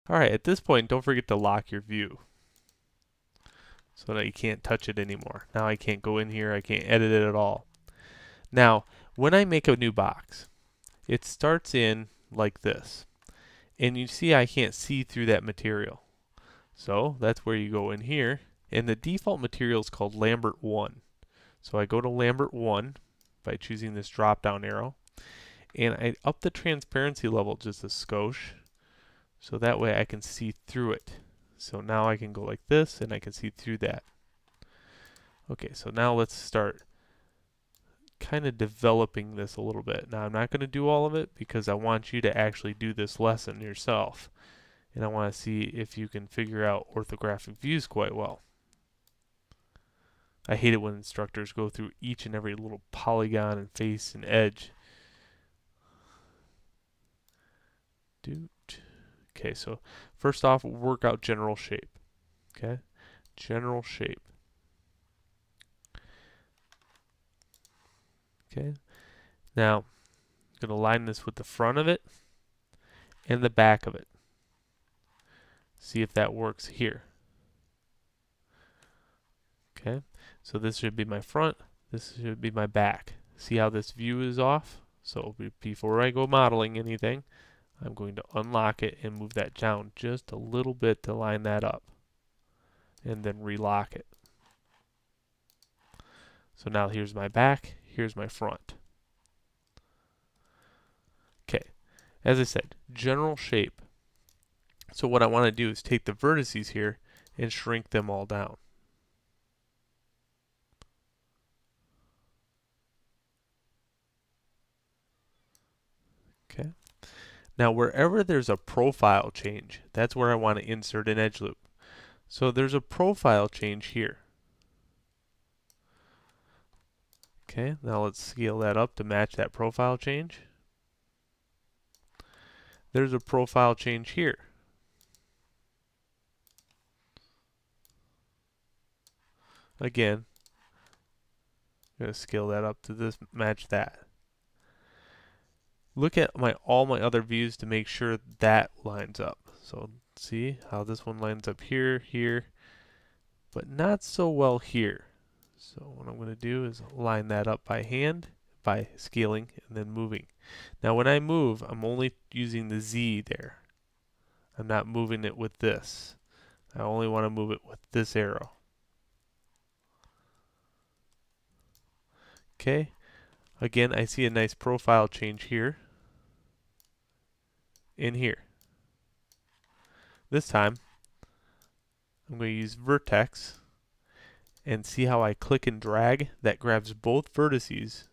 Alright, at this point, don't forget to lock your view so that you can't touch it anymore. Now I can't go in here, I can't edit it at all. Now, when I make a new box, it starts in like this. And you see I can't see through that material. So that's where you go in here. And the default material is called Lambert 1. So I go to Lambert 1 by choosing this drop down arrow. And I up the transparency level just a skosh. So that way I can see through it. So now I can go like this and I can see through that. Okay, so now let's start kind of developing this a little bit. Now I'm not going to do all of it because I want you to actually do this lesson yourself. And I want to see if you can figure out orthographic views quite well. I hate it when instructors go through each and every little polygon and face and edge. Okay, so first off, we'll work out general shape. Okay, general shape. Okay, now I'm going to line this with the front of it and the back of it. See if that works here. Okay, so this should be my front, this should be my back. See how this view is off? So before I go modeling anything, I'm going to unlock it and move that down just a little bit to line that up. And then relock it. So now here's my back, here's my front. Okay, as I said, general shape. So what I want to do is take the vertices here and shrink them all down. Okay. Now wherever there's a profile change, that's where I want to insert an edge loop. So there's a profile change here. Okay, now let's scale that up to match that profile change. There's a profile change here. Again, I'm going to scale that up to this, match that. Look at all my other views to make sure that lines up. So see how this one lines up here, here, but not so well here. So what I'm going to do is line that up by hand, by scaling and then moving. Now when I move, I'm only using the Z there. I'm not moving it with this. I only want to move it with this arrow. Okay, again I see a nice profile change here. In here. This time, I'm going to use vertex and see how I click and drag. That grabs both vertices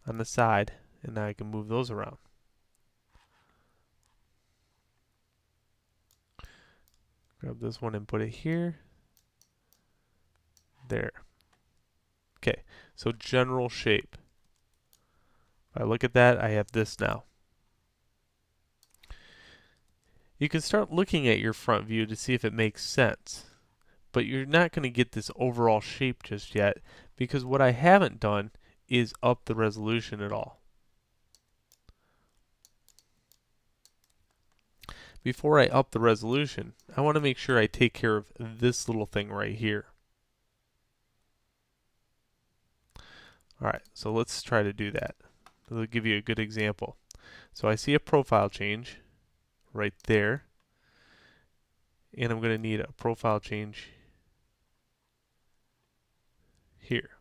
on the side, and now I can move those around. Grab this one and put it here. There. Okay, so general shape. If I look at that, I have this now. You can start looking at your front view to see if it makes sense. But you're not going to get this overall shape just yet because what I haven't done is up the resolution at all. Before I up the resolution, I want to make sure I take care of this little thing right here. Alright, so let's try to do that. I'll give you a good example. So I see a profile change right there, and I'm going to need a profile change here.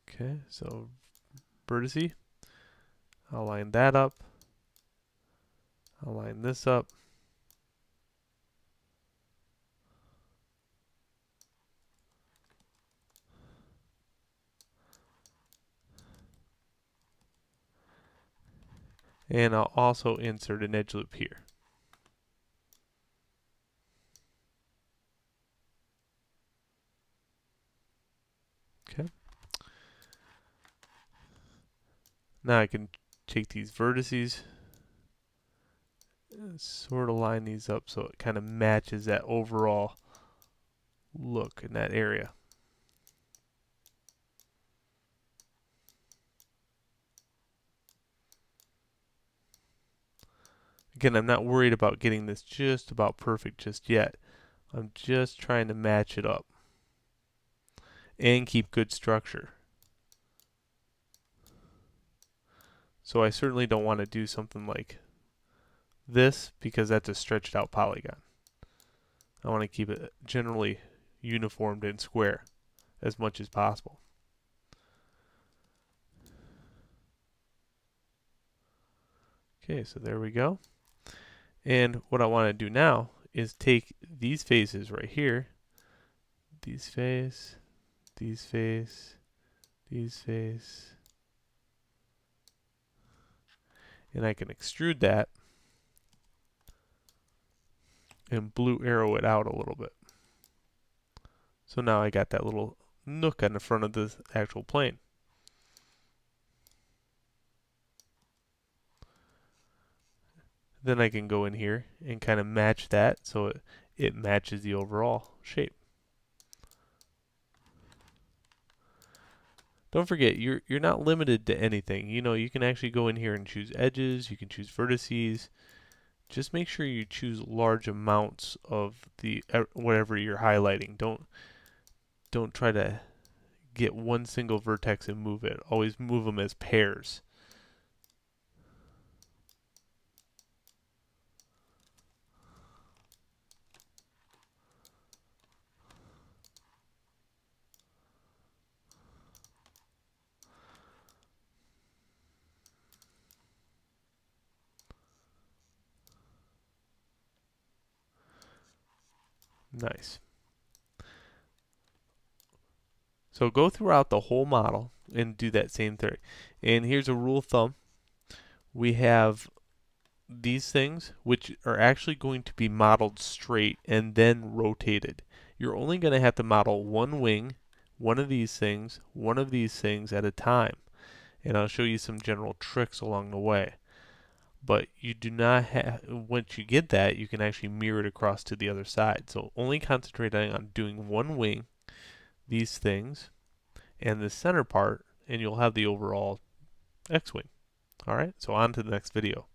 Okay, so vertice, I'll line that up, I'll line this up, and I'll also insert an edge loop here. Okay. Now I can take these vertices and sort of line these up so it kind of matches that overall look in that area. Again, I'm not worried about getting this just about perfect just yet. I'm just trying to match it up and keep good structure. So I certainly don't want to do something like this because that's a stretched out polygon. I want to keep it generally uniformed and square as much as possible. Okay, so there we go. And what I want to do now is take these faces right here, these face, these face, these face, and I can extrude that and blue arrow it out a little bit. So now I got that little nook on the front of the actual plane. Then I can go in here and kind of match that so it matches the overall shape. Don't forget, you're not limited to anything. You know, you can actually go in here and choose edges, you can choose vertices. Just make sure you choose large amounts of the whatever you're highlighting. Don't try to get one single vertex and move it. Always move them as pairs. Nice. So go throughout the whole model and do that same thing. And here's a rule of thumb. We have these things which are actually going to be modeled straight and then rotated. You're only going to have to model one wing, one of these things at a time. And I'll show you some general tricks along the way. But you do not have, once you get that, you can actually mirror it across to the other side. So only concentrating on doing one wing, these things, and the center part, and you'll have the overall X-wing. Alright, so on to the next video.